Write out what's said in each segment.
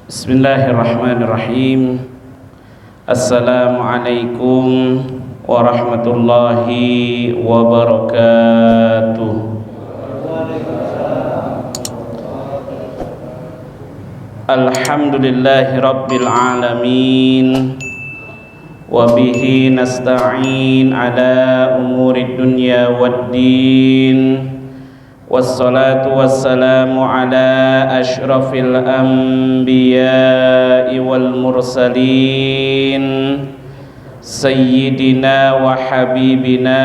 Bismillahirrahmanirrahim. Assalamualaikum warahmatullahi wabarakatuh. Alhamdulillahi rabbil alamin. Wabihi nasta'in ala umuri dunya waddin. Wassalatu wassalamu ala ashrafil anbiya'i wal mursalin Sayyidina wa habibina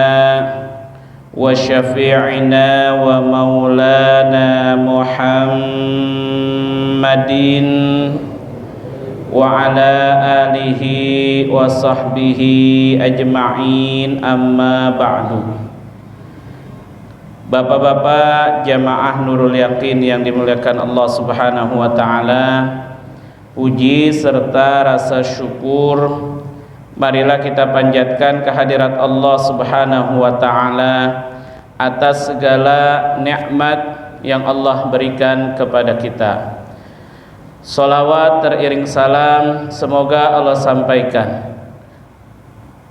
wa syafi'ina wa maulana Muhammadin wa ala alihi wa sahbihi ajma'in, amma ba'du. Bapak-bapak jamaah Nurul Yakin yang dimuliakan Allah Subhanahu wa taala, puji serta rasa syukur marilah kita panjatkan kehadirat Allah Subhanahu wa taala atas segala nikmat yang Allah berikan kepada kita. Salawat teriring salam semoga Allah sampaikan,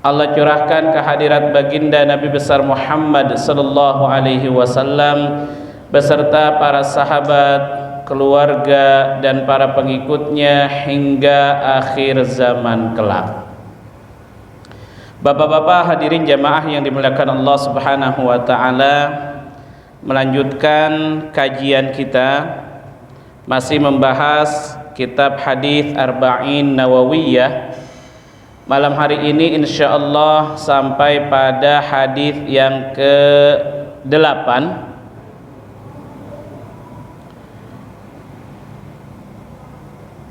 Allah curahkan kehadirat baginda Nabi besar Muhammad sallallahu alaihi wasallam beserta para sahabat, keluarga dan para pengikutnya hingga akhir zaman kelak. Bapak-bapak hadirin jamaah yang dimuliakan Allah Subhanahu wa taala, melanjutkan kajian kita masih membahas kitab hadis Arba'in Nawawiyah. Malam hari ini insyaallah sampai pada hadis yang ke-8.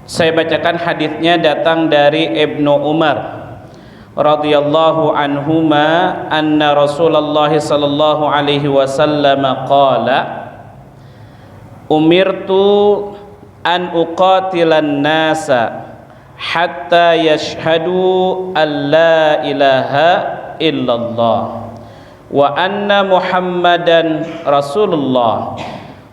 Saya bacakan hadisnya, datang dari Ibnu Umar radhiyallahu anhuma anna Rasulullah sallallahu alaihi wasallam qala umirtu an uqatilan nasa hatta yashhadu an la ilaha illallah wa anna muhammadan rasulullah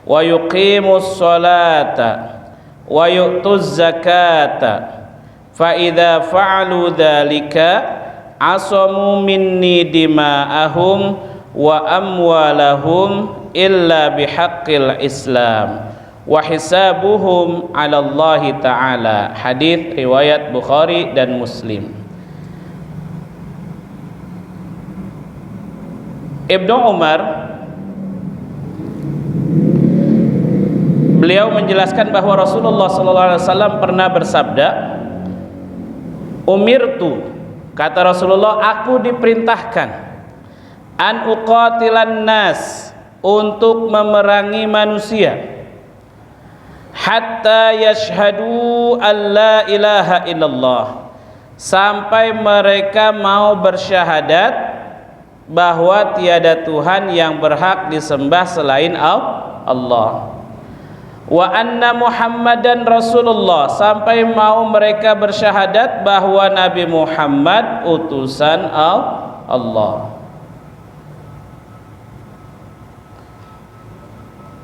wa yuqimus salata wa yu'tuz zakata fa idza fa'alu dzalika asamu minni dima'ahum wa amwalahum illa bihaqqil islam wa hisabuhum 'ala Allah taala. Hadis riwayat Bukhari dan Muslim. Ibnu Umar beliau menjelaskan bahwa Rasulullah sallallahu alaihi wasallam pernah bersabda, umirtu, kata Rasulullah, aku diperintahkan an uqatilan nas, untuk memerangi manusia, hatta yashhadu an la ilaha illallah, sampai mereka mau bersyahadat bahwa tiada Tuhan yang berhak disembah selain Allah, wa anna muhammadan rasulullah, sampai mau mereka bersyahadat bahwa Nabi Muhammad utusan Allah.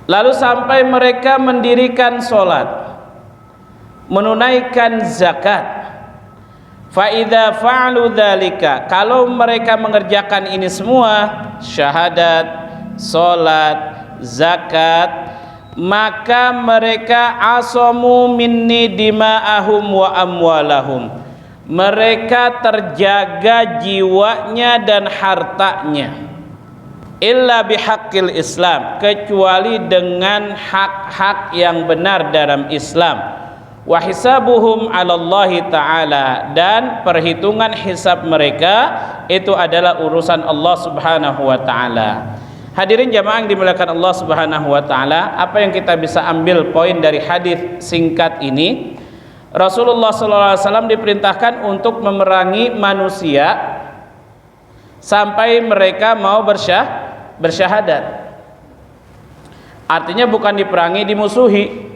Lalu sampai mereka mendirikan sholat, menunaikan zakat. Fa idza fa'alu dzalika, kalau mereka mengerjakan ini semua, syahadat, sholat, zakat, maka mereka asamu minni dima'ahum wa amwalahum, mereka terjaga jiwanya dan hartanya, illa bihaqqil Islam, kecuali dengan hak-hak yang benar dalam Islam, wa hisabuhum 'ala Allah taala, dan perhitungan hisab mereka itu adalah urusan Allah Subhanahu wa taala. Hadirin jamaah yang dimuliakan Allah Subhanahu wa taala, apa yang kita bisa ambil poin dari hadis singkat ini? Rasulullah sallallahu alaihi wasallam diperintahkan untuk memerangi manusia sampai mereka mau bersyahadat. Artinya bukan diperangi, dimusuhi.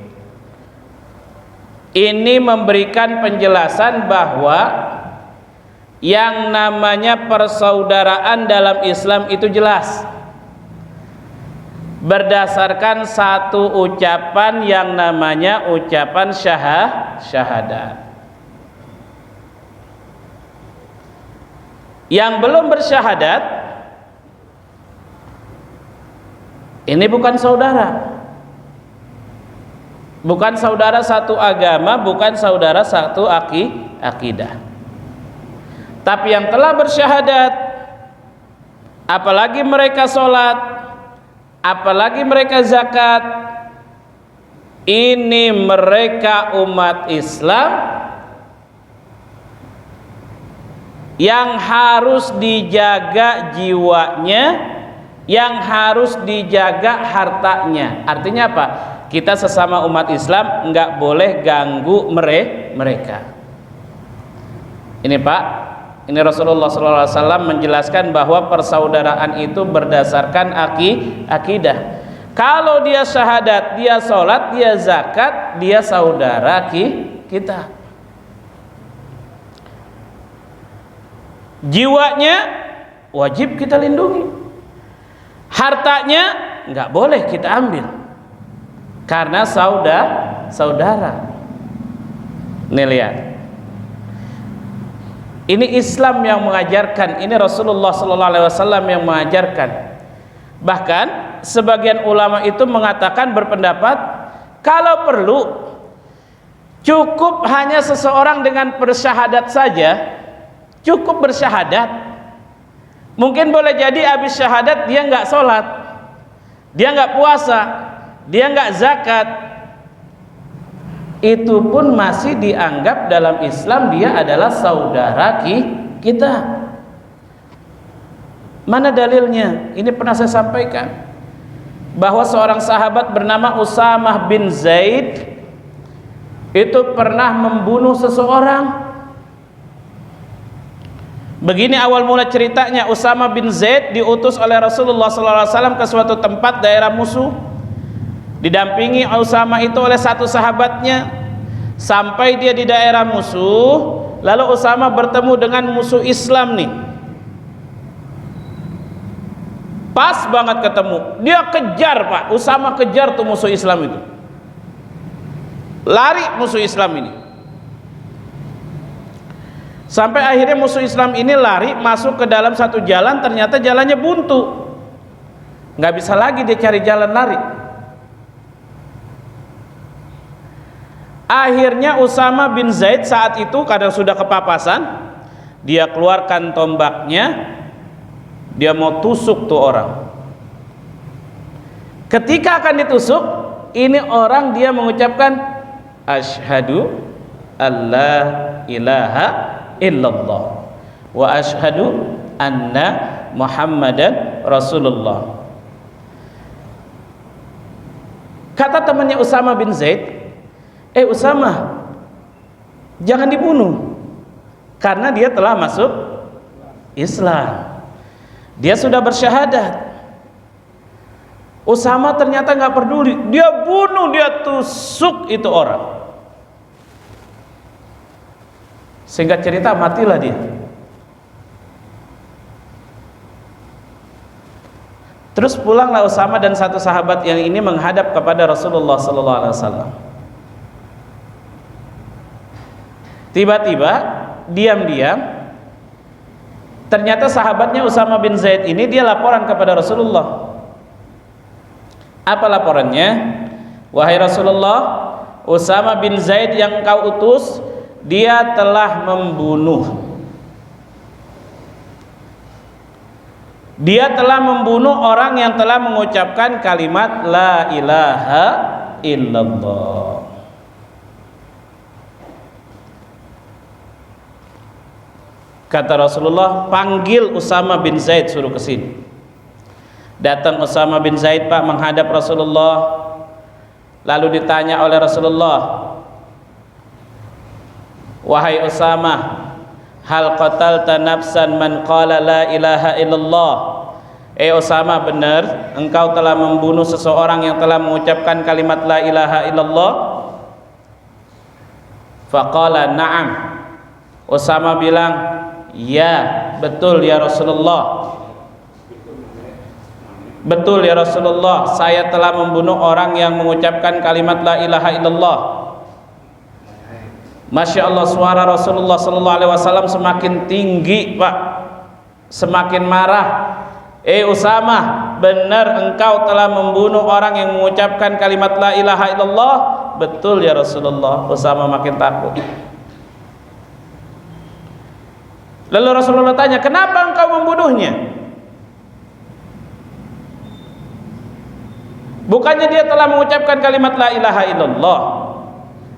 Ini memberikan penjelasan bahwa yang namanya persaudaraan dalam Islam itu jelas. berdasarkan satu ucapan yang namanya ucapan syahadat. Yang belum bersyahadat ini bukan saudara, bukan saudara satu agama, bukan saudara satu akidah. Tapi yang telah bersyahadat, apalagi mereka sholat, apalagi mereka zakat, ini mereka umat Islam yang harus dijaga jiwanya, yang harus dijaga hartanya. Artinya apa? Kita sesama umat Islam nggak boleh ganggu mereka. Ini Pak, ini Rasulullah SAW menjelaskan bahwa persaudaraan itu berdasarkan akidah. Kalau dia syahadat, dia sholat, dia zakat, dia saudara kita. Jiwanya wajib kita lindungi, hartanya nggak boleh kita ambil karena saudara. Nih lihat, ini Islam yang mengajarkan, ini Rasulullah SAW yang mengajarkan. Bahkan sebagian ulama itu mengatakan, berpendapat kalau perlu cukup hanya seseorang dengan bersyahadat saja, cukup bersyahadat. Mungkin boleh jadi habis syahadat dia nggak sholat, dia nggak puasa, dia nggak zakat, itu pun masih dianggap dalam Islam dia adalah saudara kita. Mana dalilnya? Ini pernah saya sampaikan bahwa seorang sahabat bernama Usamah bin Zaid itu pernah membunuh seseorang. Begini awal mula ceritanya. Usamah bin Zaid diutus oleh Rasulullah SAW ke suatu tempat daerah musuh. Didampingi Usamah itu oleh satu sahabatnya. Sampai dia di daerah musuh, lalu Usamah bertemu dengan musuh Islam nih. Pas banget ketemu, dia kejar Pak. Usamah kejar tuh musuh Islam itu. Lari musuh Islam ini. Sampai akhirnya musuh Islam ini lari masuk ke dalam satu jalan, ternyata jalannya buntu, nggak bisa lagi dia cari jalan lari. Akhirnya Usamah bin Zaid saat itu kadang sudah kepapasan, dia keluarkan tombaknya, dia mau tusuk tuh orang. Ketika akan ditusuk, ini orang dia mengucapkan asyhadu alla ilaha illallah wa asyhadu anna Muhammadan Rasulullah. Kata temannya Usamah bin Zaid, Usamah, jangan dibunuh karena dia telah masuk Islam, dia sudah bersyahadat. Usamah ternyata nggak peduli, dia bunuh, dia tusuk itu orang. Singkat cerita matilah dia. Terus pulanglah Usamah dan satu sahabat yang ini menghadap kepada Rasulullah SAW. Tiba-tiba diam-diam ternyata sahabatnya Usamah bin Zaid ini dia laporan kepada Rasulullah. Apa laporannya? Wahai Rasulullah, Usamah bin Zaid yang engkau utus, dia telah membunuh. Dia telah membunuh orang yang telah mengucapkan kalimat la ilaha illallah. Kata Rasulullah, panggil Usamah bin Zaid, suruh ke sini. Datang Usamah bin Zaid Pak menghadap Rasulullah. Lalu ditanya oleh Rasulullah, wahai Usamah, hal qatalta nafsan man qala la ilaha illallah? Usamah, benar engkau telah membunuh seseorang yang telah mengucapkan kalimat la ilaha illallah? Faqala na'am. Usamah bilang, ya betul ya Rasulullah. Betul ya Rasulullah, saya telah membunuh orang yang mengucapkan kalimat la ilaha illallah. Masya Allah, suara Rasulullah sallallahu alaihi wasallam semakin tinggi, Pak, semakin marah. Usamah, benar engkau telah membunuh orang yang mengucapkan kalimat la ilaha illallah? Betul ya Rasulullah. Usamah makin takut. Lalu Rasulullah tanya, kenapa engkau membunuhnya? Bukannya dia telah mengucapkan kalimat la ilaha illallah?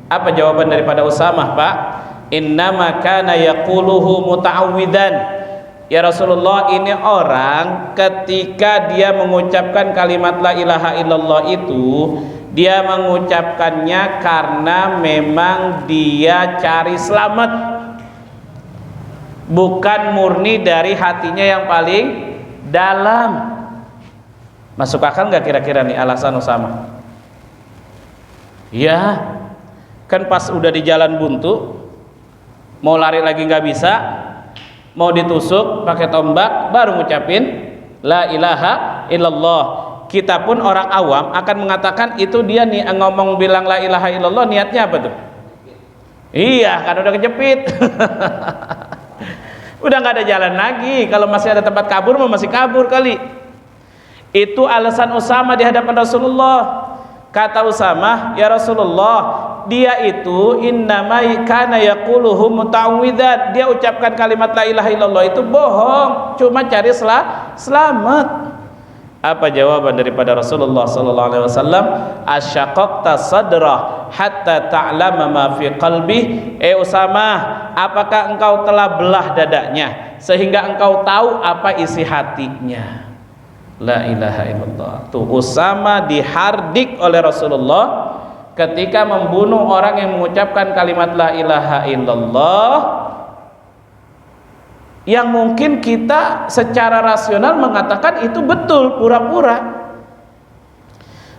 Apa jawaban daripada Usamah, Pak? Innama kana yaquluhu muta'awwidan. Ya Rasulullah, ini orang ketika dia mengucapkan kalimat la ilaha illallah itu, dia mengucapkannya karena memang dia cari selamat, bukan murni dari hatinya yang paling dalam. Masuk akal nggak kira-kira nih alasan Usamah? Ya, kan pas udah di jalan buntu, mau lari lagi nggak bisa, mau ditusuk pakai tombak, baru ngucapin la ilaha illallah. Kita pun orang awam akan mengatakan itu dia nih ngomong bilang la ilaha illallah, niatnya apa tuh? Iya, kan udah kejepit. Udah nggak ada jalan lagi. Kalau masih ada tempat kabur, masih kabur kali. Itu alasan Usamah di hadapan Rasulullah. Kata Usamah, ya Rasulullah, dia itu innama kana yaquluhu muta'awwidzan. Dia ucapkan kalimat la ilaha illallah itu bohong, cuma cari selamat. Apa jawaban daripada Rasulullah sallallahu alaihi wasallam? Asyaqaqta sadrah hatta ta'lama ma fi qalbi. Usamah, apakah engkau telah belah dadanya sehingga engkau tahu apa isi hatinya? La ilaha illallah. Tuh, Usamah dihardik oleh Rasulullah ketika membunuh orang yang mengucapkan kalimat la ilaha illallah, yang mungkin kita secara rasional mengatakan itu betul, pura-pura.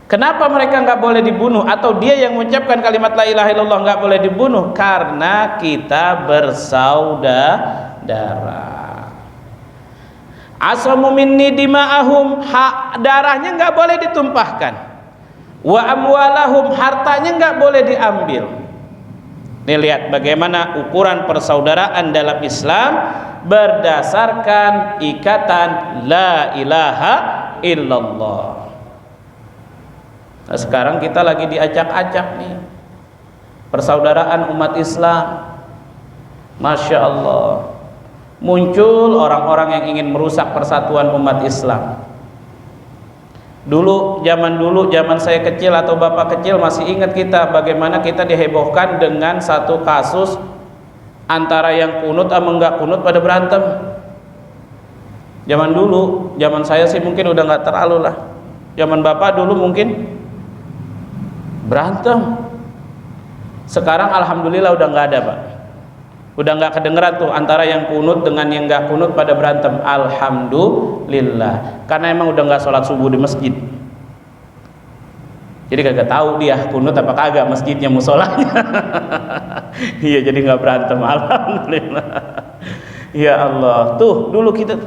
Kenapa mereka nggak boleh dibunuh, atau dia yang mengucapkan kalimat la ilaha illallah nggak boleh dibunuh? Karena kita bersaudara. Asamu minni dima'ahum, hak darahnya nggak boleh ditumpahkan. Wa amwalahum, hartanya nggak boleh diambil. Nih lihat bagaimana ukuran persaudaraan dalam Islam berdasarkan ikatan la ilaha illallah. Nah, sekarang kita lagi diacak-acak nih persaudaraan umat Islam. Masya Allah, muncul orang-orang yang ingin merusak persatuan umat Islam. Zaman dulu, zaman saya kecil atau bapak kecil masih ingat kita bagaimana kita dihebohkan dengan satu kasus antara yang kunut sama enggak kunut pada berantem. Zaman dulu, zaman saya sih mungkin udah nggak terlalu lah. Zaman bapak dulu mungkin berantem. Sekarang alhamdulillah udah nggak ada, Pak. Udah nggak kedengeran tuh antara yang kunut dengan yang nggak kunut pada berantem. Alhamdulillah, karena emang udah nggak sholat subuh di masjid, jadi kagak tahu dia kunut apa kagak masjidnya, musolanya. Iya, jadi nggak berantem. Alhamdulillah. Ya Allah, tuh dulu kita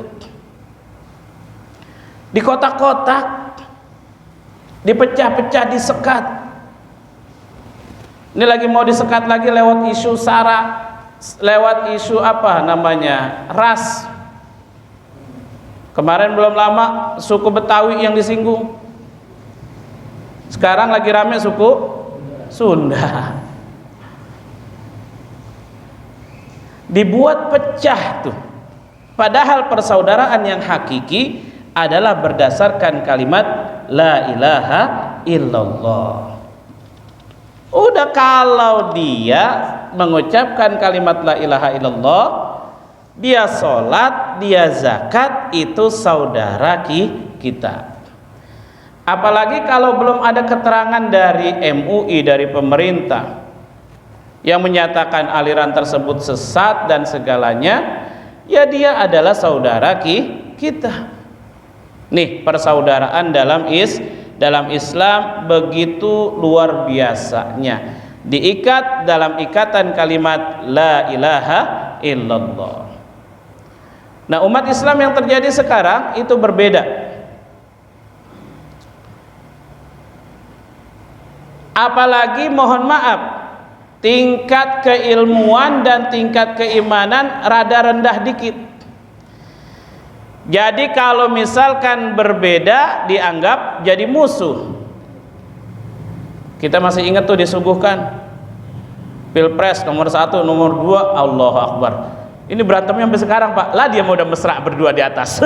di kotak-kotak, dipecah-pecah, disekat. Ini lagi mau disekat lagi lewat isu sara, lewat isu apa namanya, ras. Kemarin belum lama suku Betawi yang disinggung, sekarang lagi rame suku Sunda. Dibuat pecah tuh, padahal persaudaraan yang hakiki adalah berdasarkan kalimat la ilaha illallah. Udah, kalau dia mengucapkan kalimat la ilaha illallah, dia sholat, dia zakat, itu saudara kita. Apalagi kalau belum ada keterangan dari MUI, dari pemerintah yang menyatakan aliran tersebut sesat dan segalanya, ya dia adalah saudara kita. Nih, persaudaraan dalam Islam begitu luar biasanya, diikat dalam ikatan kalimat la ilaha illallah. Nah, umat Islam yang terjadi sekarang itu berbeda. Apalagi mohon maaf, tingkat keilmuan dan tingkat keimanan rada rendah dikit. Jadi kalau misalkan berbeda dianggap jadi musuh. Kita masih ingat tuh disuguhkan Pilpres nomor 1, nomor 2, Allahu Akbar. Ini berantemnya sampai sekarang, Pak. Lah dia mau udah mesra berdua di atas.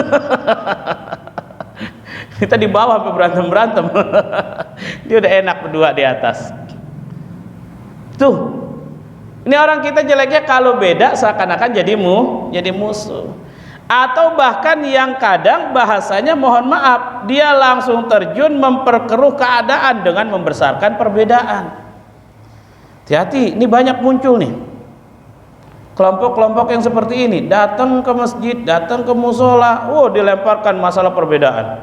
Kita di bawah sampai berantem. Dia udah enak berdua di atas. Tuh. Ini orang kita jeleknya kalau beda seakan-akan jadi musuh. Atau bahkan yang kadang bahasanya mohon maaf, dia langsung terjun memperkeruh keadaan dengan membesarkan perbedaan. Hati-hati, ini banyak muncul nih kelompok-kelompok yang seperti ini, datang ke masjid, datang ke musola, dilemparkan masalah perbedaan.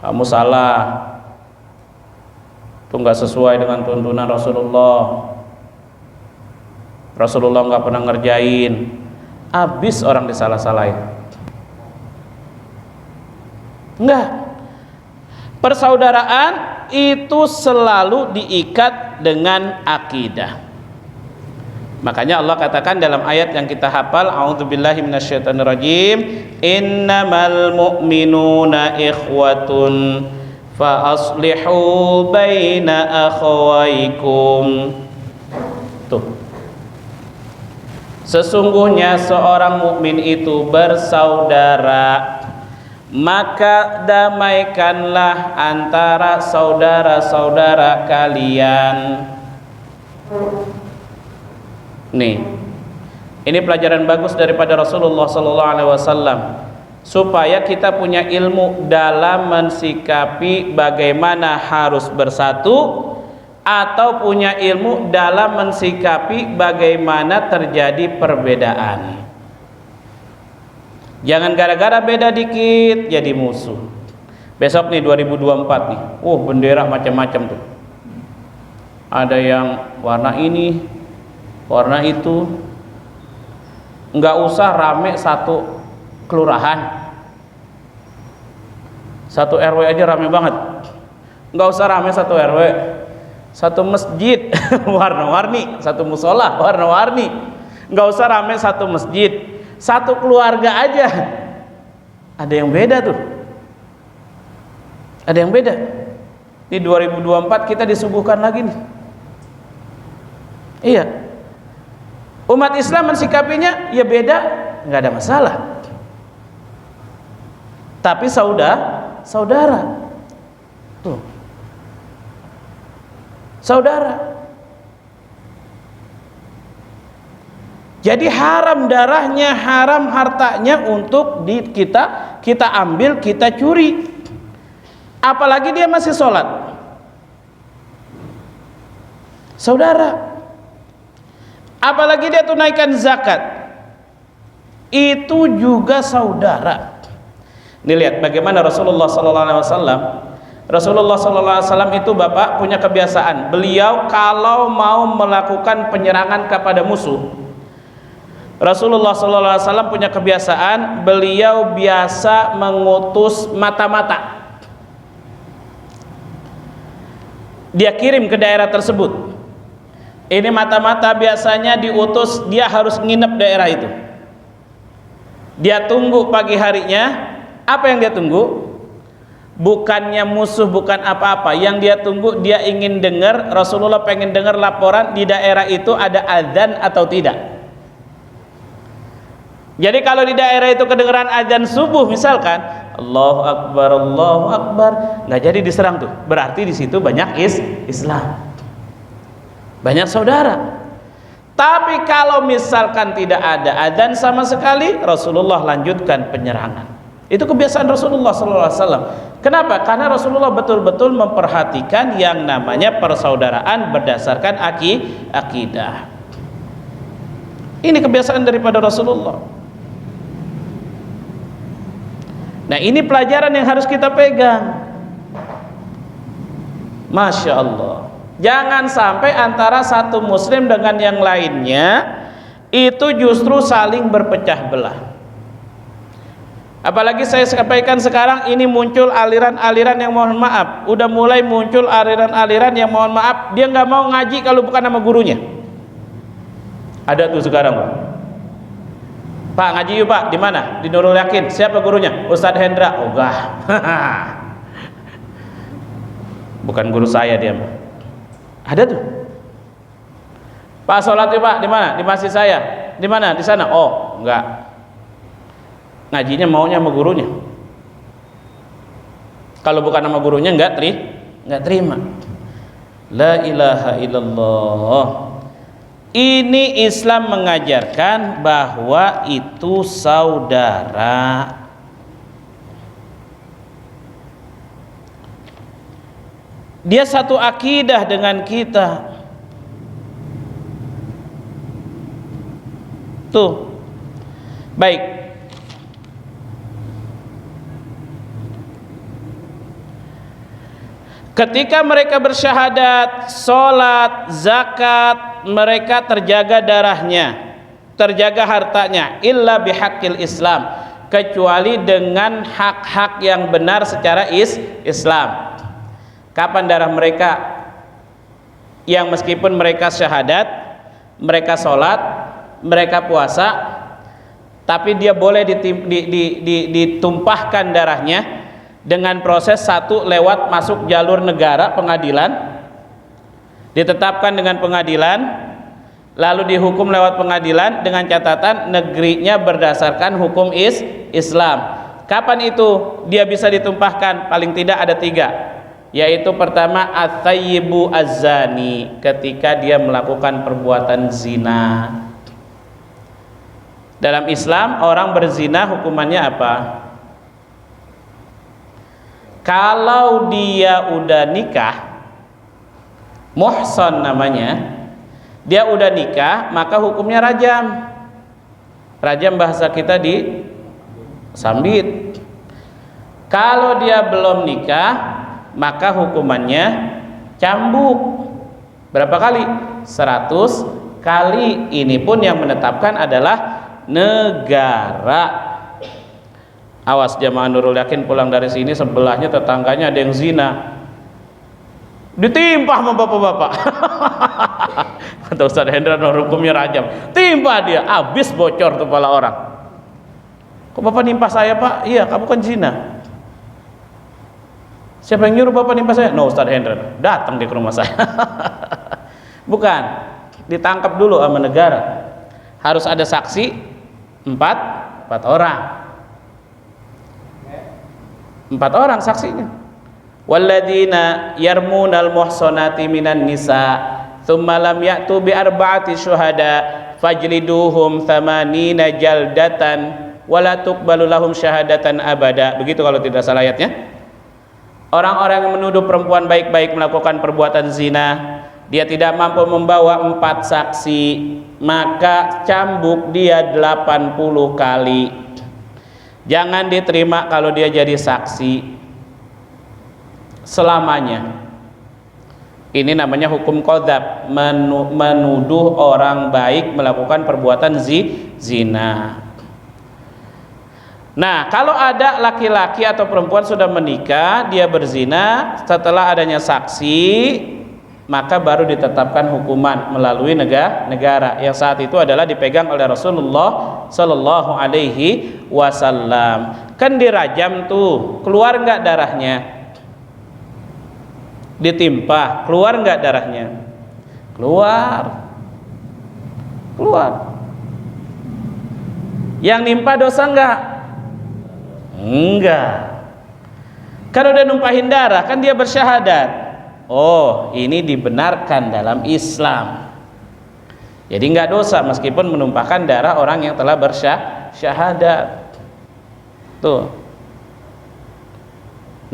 Kamu salah, itu nggak sesuai dengan tuntunan Rasulullah. Rasulullah nggak pernah ngerjain. Habis orang disalah-salahin. Enggak. Persaudaraan itu selalu diikat dengan akidah. Makanya Allah katakan dalam ayat yang kita hafal, a'udzubillahi minasyaitonirrajim, innamal mu'minuna ikhwatun fa aslihu baina akhawaikum. Tuh. Sesungguhnya seorang mukmin itu bersaudara, maka damaikanlah antara saudara-saudara kalian. Nih, ini pelajaran bagus daripada Rasulullah SAW, supaya kita punya ilmu dalam mensikapi bagaimana harus bersatu, atau punya ilmu dalam mensikapi bagaimana terjadi perbedaan. Jangan gara-gara beda dikit jadi musuh. Besok nih 2024 nih, bendera macam-macam tuh. Ada yang warna ini, warna itu. Nggak usah rame satu kelurahan, satu RW aja rame banget. Nggak usah rame satu RW, satu masjid warna-warni, satu musola warna-warni. Nggak usah rame satu masjid, satu keluarga aja ada yang beda tuh, ada yang beda. Di 2024 kita disuguhkan lagi nih. Iya, umat Islam mensikapinya ya beda, nggak ada masalah, tapi saudara tuh, saudara. Jadi haram darahnya, haram hartanya untuk kita ambil, kita curi. Apalagi dia masih sholat, saudara. Apalagi dia tunaikan zakat, itu juga saudara. Ini lihat bagaimana Rasulullah SAW. Rasulullah SAW itu Bapak punya kebiasaan, beliau kalau mau melakukan penyerangan kepada musuh, Rasulullah SAW punya kebiasaan, beliau biasa mengutus mata-mata. Dia kirim ke daerah tersebut. Ini mata-mata biasanya diutus, dia harus nginep daerah itu. Dia tunggu pagi harinya. Apa yang dia tunggu? Bukannya musuh, bukan apa-apa. Yang dia tunggu, dia ingin dengar, Rasulullah pengen dengar laporan di daerah itu ada azan atau tidak. Jadi kalau di daerah itu kedengaran azan subuh misalkan, Allahu Akbar, nggak jadi diserang tuh. Berarti di situ banyak Islam, banyak saudara. Tapi kalau misalkan tidak ada azan sama sekali, Rasulullah lanjutkan penyerangan. Itu kebiasaan Rasulullah SAW. Kenapa? Karena Rasulullah betul-betul memperhatikan yang namanya persaudaraan berdasarkan akidah. Ini kebiasaan daripada Rasulullah. Nah, ini pelajaran yang harus kita pegang. Masya Allah. Jangan sampai antara satu muslim dengan yang lainnya itu justru saling berpecah belah. Apalagi saya sampaikan sekarang ini muncul aliran-aliran yang mohon maaf, udah mulai muncul aliran-aliran yang mohon maaf dia nggak mau ngaji kalau bukan nama gurunya. Ada tuh sekarang, Pak ngaji yuk Pak, di mana? Di Nurul Yakin. Siapa gurunya? Ustadz Hendra. Ogah. Bukan guru saya dia. Ada tuh. Pak sholat yuk Pak, di mana? Di masjid saya. Di mana? Di sana. Oh, enggak. Ngajinya maunya sama gurunya. Kalau bukan sama gurunya enggak terima. La ilaha illallah. Ini Islam mengajarkan bahwa itu saudara. Dia satu akidah dengan kita. Tuh. Baik. Ketika mereka bersyahadat, sholat, zakat, mereka terjaga darahnya, terjaga hartanya, illa bihaqqil Islam, kecuali dengan hak-hak yang benar secara Islam. Kapan darah mereka yang meskipun mereka syahadat, mereka sholat, mereka puasa, tapi dia boleh ditumpahkan darahnya dengan proses satu, lewat masuk jalur negara pengadilan, ditetapkan dengan pengadilan, lalu dihukum lewat pengadilan dengan catatan negerinya berdasarkan hukum Islam. Kapan itu dia bisa ditumpahkan? Paling tidak ada 3, yaitu pertama at-thayyibu az-zani, ketika dia melakukan perbuatan zina. Dalam Islam orang berzina hukumannya apa? Kalau dia udah nikah, muhsan namanya, dia udah nikah, maka hukumnya rajam. Rajam bahasa kita di sambit. Kalau dia belum nikah, maka hukumannya cambuk. Berapa kali? 100 kali. Ini pun yang menetapkan adalah negara. Awas jamaah Nurul Yakin pulang dari sini, sebelahnya tetangganya ada yang zina, ditimpah sama bapak-bapak. Kata Ustadz Hendra, hukumnya rajam. Timpah dia, habis bocor tuh kepala orang. Kok bapak nimpah saya Pak? Iya, kamu kan zina. Siapa yang nyuruh bapak nimpah saya? No, Ustadz Hendra. Datang dia ke rumah saya. Bukan, ditangkap dulu sama negara. Harus ada saksi 4 orang. 4 orang saksinya. Walladzina yarmunal muhsanati minan nisa thumma lam ya'tu bi arba'ati syuhada fajliduhum 80 jaldatan wala tuqbalu lahum syahadatan abada. Begitu kalau tidak salah ayatnya. Orang-orang yang menuduh perempuan baik-baik melakukan perbuatan zina, dia tidak mampu membawa 4 saksi, maka cambuk dia 80 kali. Jangan diterima kalau dia jadi saksi selamanya. Ini namanya hukum qadzaf, menuduh orang baik melakukan perbuatan zina. Nah, kalau ada laki-laki atau perempuan sudah menikah, dia berzina, setelah adanya saksi, maka baru ditetapkan hukuman melalui negara yang saat itu adalah dipegang oleh Rasulullah Sallallahu Alaihi Wasallam. Kan dirajam tuh, keluar nggak darahnya? Ditimpa, keluar nggak darahnya? Keluar. Yang nimpa dosa nggak? Enggak. Kan udah numpahin darah, kan dia bersyahadat. Oh, ini dibenarkan dalam Islam. Jadi nggak dosa meskipun menumpahkan darah orang yang telah bersyahadat. Tuh.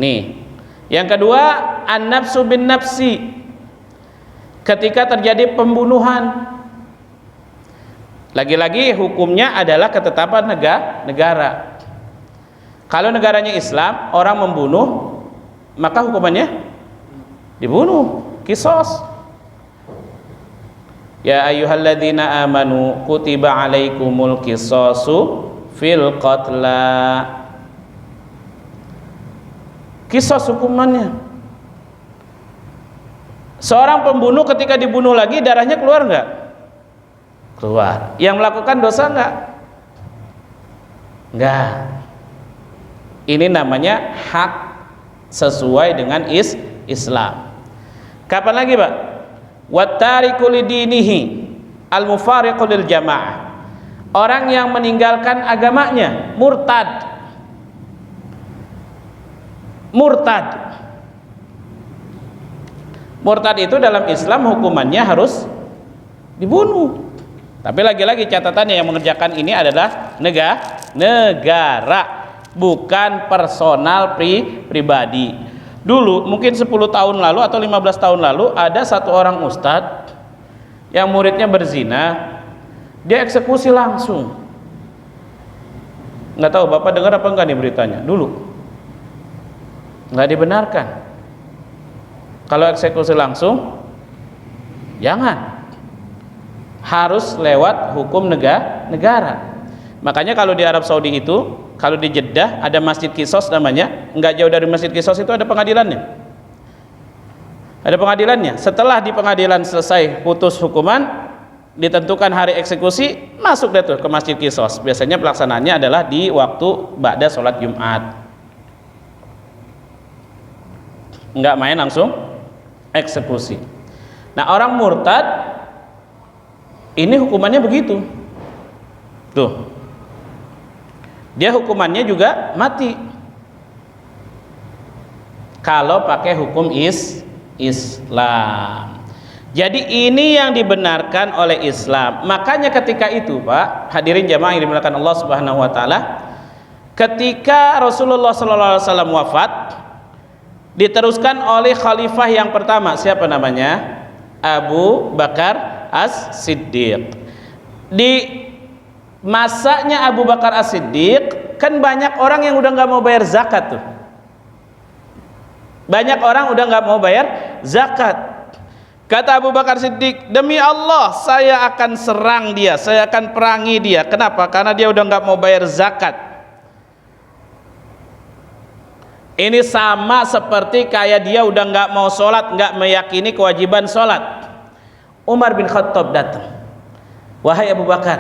Nih. Yang kedua, an-nafsu bin nafsi. Ketika terjadi pembunuhan. Lagi-lagi hukumnya adalah ketetapan negara. Kalau negaranya Islam, orang membunuh, maka hukumannya dibunuh, qisas. Ya ayyuhalladzina amanu kutiba alaikumul qisasu fil qatla. Kisos hukumannya. Seorang pembunuh ketika dibunuh lagi darahnya keluar enggak? Keluar. Yang melakukan dosa enggak? Enggak. Ini namanya hak sesuai dengan Islam. Kapan lagi, Pak? Wattariku lidinihi al-mufariqu lil jamaah. Orang yang meninggalkan agamanya, murtad. Murtad itu dalam Islam hukumannya harus dibunuh. Tapi lagi-lagi catatannya yang mengerjakan ini adalah negara, bukan personal pribadi. Dulu mungkin 10 tahun lalu atau 15 tahun lalu ada satu orang ustadz yang muridnya berzina, dia eksekusi langsung. Nggak tahu Bapak dengar apa enggak nih beritanya? Dulu nggak dibenarkan. Kalau eksekusi langsung jangan, harus lewat hukum negara. Makanya kalau di Arab Saudi itu, kalau di Jeddah ada Masjid Qisas namanya, nggak jauh dari Masjid Qisas itu ada pengadilannya. Ada pengadilannya. Setelah di pengadilan selesai putus hukuman, ditentukan hari eksekusi, masuk deh tuh ke Masjid Qisas. Biasanya pelaksanaannya adalah di waktu ba'da sholat Jumat. Nggak main langsung eksekusi. Nah, orang murtad ini hukumannya begitu. Tuh. Dia hukumannya juga mati. Kalau pakai hukum Islam. Jadi ini yang dibenarkan oleh Islam. Makanya ketika itu, Pak, hadirin jamaah yang dimuliakan Allah Subhanahu wa taala, ketika Rasulullah sallallahu alaihi wasallam wafat, diteruskan oleh khalifah yang pertama, siapa namanya? Abu Bakar As-Siddiq. Di masanya Abu Bakar As-Siddiq kan banyak orang yang udah nggak mau bayar zakat tuh. Banyak orang udah nggak mau bayar zakat. Kata Abu Bakar Siddiq, demi Allah saya akan serang dia, saya akan perangi dia. Kenapa? Karena dia udah nggak mau bayar zakat. Ini sama seperti kayak dia udah nggak mau sholat, nggak meyakini kewajiban sholat. Umar bin Khattab datang, wahai Abu Bakar,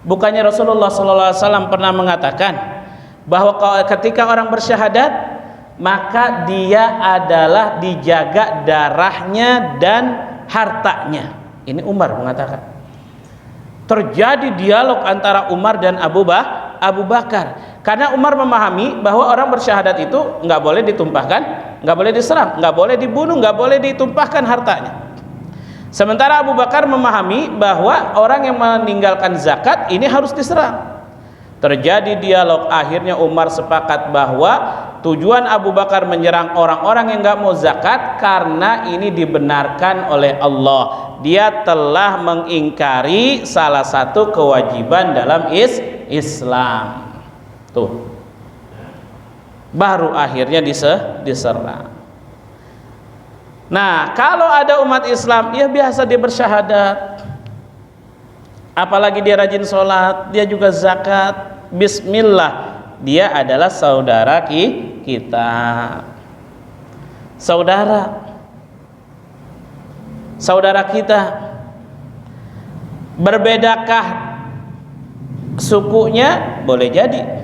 bukannya Rasulullah SAW pernah mengatakan bahwa ketika orang bersyahadat maka dia adalah dijaga darahnya dan hartanya. Ini Umar mengatakan. Terjadi dialog antara Umar dan Abu Bakar. Karena Umar memahami bahwa orang bersyahadat itu nggak boleh ditumpahkan, nggak boleh diserang, nggak boleh dibunuh, nggak boleh ditumpahkan hartanya. Sementara Abu Bakar memahami bahwa orang yang meninggalkan zakat ini harus diserang. Terjadi dialog, akhirnya Umar sepakat bahwa tujuan Abu Bakar menyerang orang-orang yang nggak mau zakat karena ini dibenarkan oleh Allah. Dia telah mengingkari salah satu kewajiban dalam Islam. Tuh. Baru akhirnya diserang. Nah, kalau ada umat Islam, ya biasa dia bersyahadat. Apalagi dia rajin sholat, dia juga zakat. Bismillah, dia adalah saudara kita. Saudara kita. Berbedakah sukunya? Boleh jadi.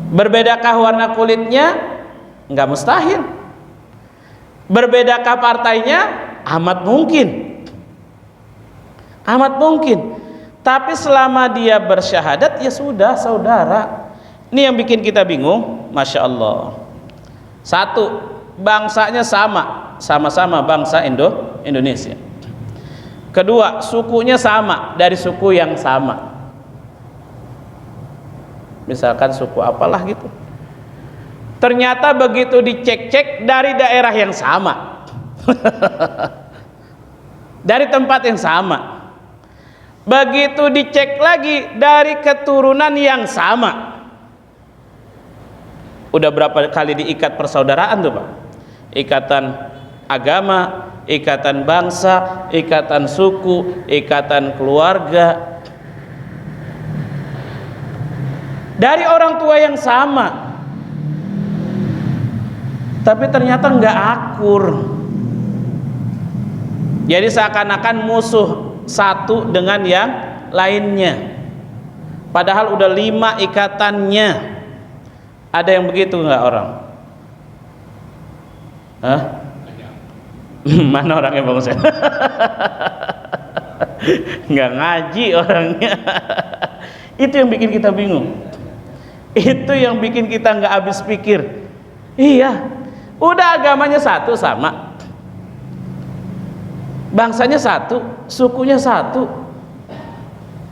Berbedakah warna kulitnya? Enggak mustahil. Berbedakah partainya? Amat mungkin. Amat mungkin. Tapi selama dia bersyahadat, ya sudah saudara. Ini yang bikin kita bingung. Masya Allah. Satu, bangsanya sama-sama bangsa Indonesia. Kedua, sukunya sama, dari suku yang sama. Misalkan suku apalah gitu. Ternyata begitu dicek-cek dari daerah yang sama. Dari tempat yang sama. Begitu dicek lagi dari keturunan yang sama. Udah berapa kali diikat persaudaraan tuh Pak? Ikatan agama, ikatan bangsa, ikatan suku, ikatan keluarga. dari orang tua yang sama, tapi ternyata nggak akur. Jadi seakan-akan musuh satu dengan yang lainnya, padahal udah 5 ikatannya. Ada yang begitu nggak orang? Hah? Mana orangnya Bang Hussein? Nggak ngaji orangnya. Itu yang bikin kita bingung. Itu yang bikin kita nggak habis pikir. Iya, udah agamanya satu sama, bangsanya satu, sukunya satu.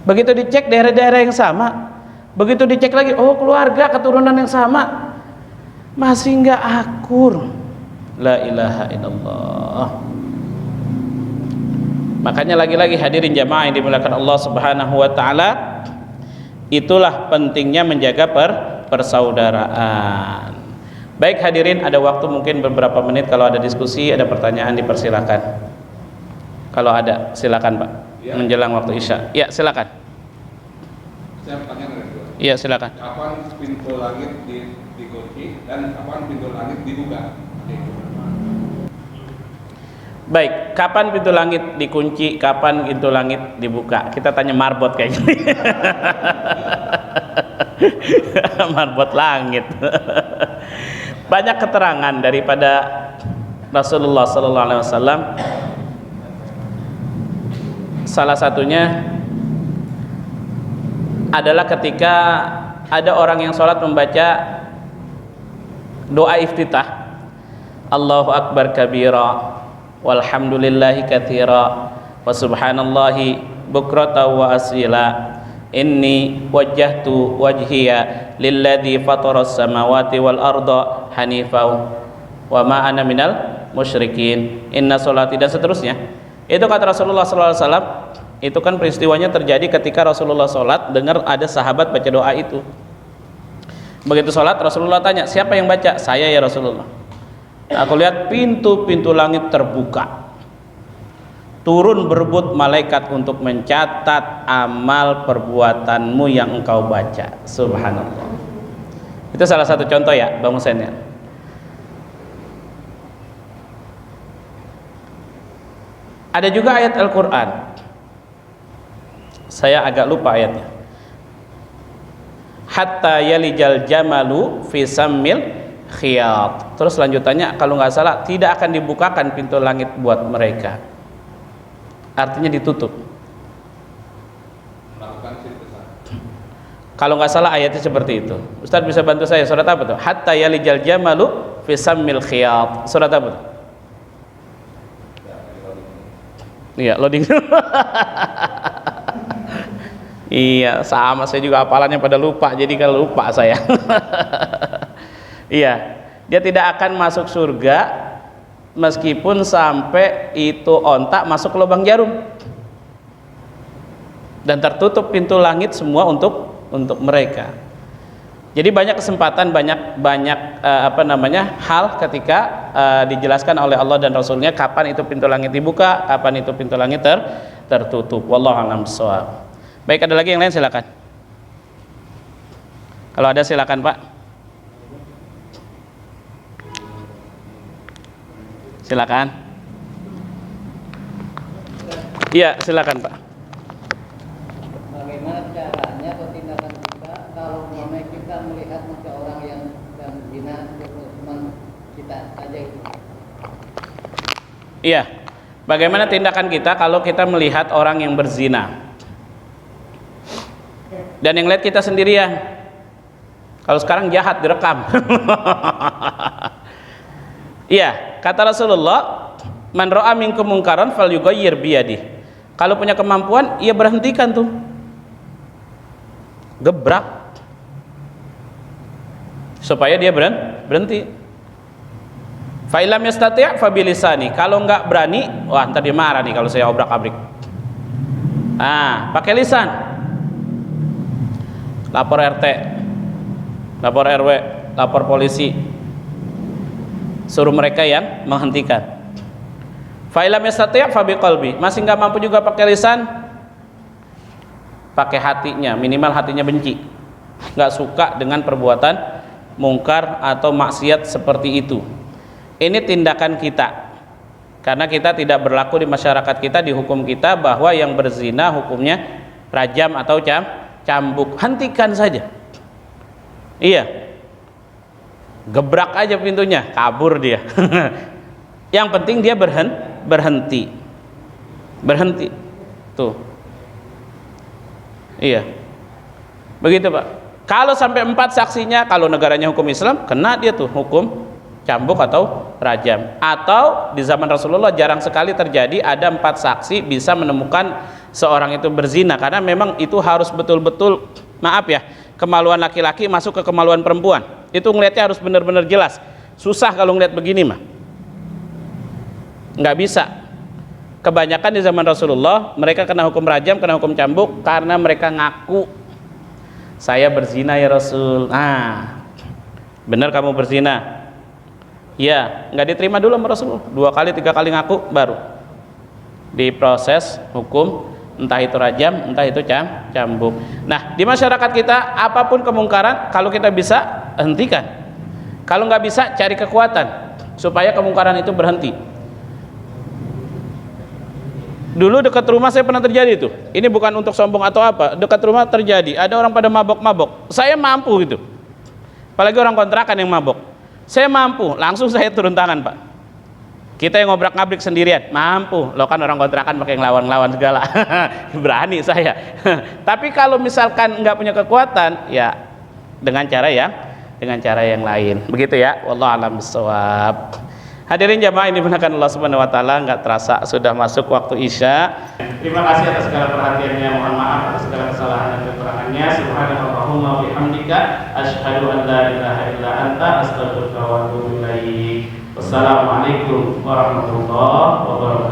Begitu dicek daerah-daerah yang sama, begitu dicek lagi, oh keluarga keturunan yang sama, masih nggak akur. La ilaha illallah. Makanya lagi-lagi hadirin jamaah yang dimuliakan Allah Subhanahu wa taala, itulah pentingnya menjaga persaudaraan. Baik hadirin, ada waktu mungkin beberapa menit, kalau ada diskusi, ada pertanyaan dipersilakan. Kalau ada silakan Pak. Ya. Menjelang waktu Isya. Ya, silakan. Saya bertanya dari dua. Iya, silakan. Kapan pintu langit dikunci dan kapan pintu langit dibuka? Baik, kapan pintu langit dikunci, kapan pintu langit dibuka? Kita tanya marbot kayaknya. Marbot langit. Banyak keterangan daripada Rasulullah sallallahu alaihi wasallam. Salah satunya adalah ketika ada orang yang sholat membaca doa iftitah, Allahu akbar kabira walhamdulillahi katsira wa subhanallahi bukrata wa asila, inni wajjahtu wajhiya lilladzi fataras samawati wal arda hanifan wa ma ana minal musyrikin, inna sholati, dan seterusnya. Itu kata Rasulullah SAW. Itu kan peristiwanya terjadi ketika Rasulullah sholat, dengar ada sahabat baca doa itu. Begitu sholat, Rasulullah tanya, siapa yang baca? Saya ya Rasulullah. Aku lihat pintu-pintu langit terbuka, turun berebut malaikat untuk mencatat amal perbuatanmu yang engkau baca. Subhanallah. Itu salah satu contoh ya Bang Hussein ya. Ada juga ayat Al-Quran, saya agak lupa ayatnya. Hatta yalijal jamalu fi sammil khiyat. Terus lanjutannya kalau nggak salah, tidak akan dibukakan pintu langit buat mereka. Artinya ditutup. Kalau nggak salah ayatnya seperti itu. Ustaz bisa bantu saya, surat apa tuh? Hatta yalijal jamalu fi sammil khiyat. Surat apa tuh? Iya, loading. Iya, sama, saya juga hafalannya pada lupa. Jadi kalau lupa saya. Iya, dia tidak akan masuk surga meskipun sampai itu ontak masuk ke lubang jarum. Dan tertutup pintu langit semua untuk mereka. Jadi banyak kesempatan, banyak hal ketika dijelaskan oleh Allah dan Rasulnya kapan itu pintu langit dibuka, kapan itu pintu langit tertutup. Wallahu a'lam bishawab. Baik, ada lagi yang lain silakan. Kalau ada silakan Pak. Silakan. Iya, silakan Pak. Bagaimana caranya atau tindakan kita kalau kita melihat maka orang yang zina teman kita saja itu? Iya. Bagaimana tindakan kita kalau kita melihat orang yang berzina dan yang lihat kita sendirian? Kalau sekarang jahat direkam. Iya, kata Rasulullah, man ra'a minkum munkaran falyughayyir biyadihi. Kalau punya kemampuan, ia berhentikan tuh. Gebrak supaya dia berhenti. Fa illam yastati' fa bilisani. Kalau enggak berani, wah ntar dia marah nih kalau saya obrak-abrik. Pakai lisan. Lapor RT, lapor RW, lapor polisi. Suruh mereka yang menghentikan. Fa illam yastati' fa biqalbi. Masih enggak mampu juga pakai lisan, pakai hatinya, minimal hatinya benci. nggak suka dengan perbuatan mungkar atau maksiat seperti itu. Ini tindakan kita, karena kita tidak berlaku di masyarakat kita, di hukum kita bahwa yang berzina hukumnya rajam atau cambuk. Hentikan saja. Iya, gebrak aja pintunya, kabur dia. Yang penting dia berhenti. Tuh. Iya, begitu Pak. Kalau sampai 4 saksinya, kalau negaranya hukum Islam, kena dia tuh hukum cambuk atau rajam. Atau di zaman Rasulullah jarang sekali terjadi ada 4 saksi bisa menemukan seorang itu berzina, karena memang itu harus betul-betul, maaf ya, kemaluan laki-laki masuk ke kemaluan perempuan. Itu ngelihatnya harus benar-benar jelas. Susah kalau ngelihat begini mah, nggak bisa. Kebanyakan di zaman Rasulullah mereka kena hukum rajam, kena hukum cambuk karena mereka ngaku, saya berzina ya Rasul. Nah, benar kamu berzina? Ya, nggak diterima dulu sama Rasulullah. 2 kali 3 kali ngaku baru diproses hukum, entah itu rajam, entah itu cambuk. Nah, di masyarakat kita apapun kemungkaran, kalau kita bisa hentikan. Kalau nggak bisa, cari kekuatan supaya kemungkaran itu berhenti. Dulu dekat rumah saya pernah terjadi itu. Ini bukan untuk sombong atau apa. Dekat rumah terjadi, ada orang pada mabok-mabok. Saya mampu gitu. Apalagi orang kontrakan yang mabok. Saya mampu, langsung saya turun tangan Pak. Kita yang ngobrak-ngabrik sendirian, mampu. Lo kan orang kontrakan pakai ngelawan-ngelawan segala. Berani saya. Tapi kalau misalkan nggak punya kekuatan, ya dengan cara yang lain. Begitu ya. Wallahu a'lam bishawab. Hadirin jamaah ini dimuliakan Allah Subhanahu wa taala, nggak terasa sudah masuk waktu Isya. Terima kasih atas segala perhatiannya, mohon maaf atas segala kesalahan dan kekurangannya. Subhanallahumma wa bihamdika asyhadu an la ilaha illa anta astaghfiruka wa atubu ilaik. Wassalamualaikum warahmatullahi wabarakatuh.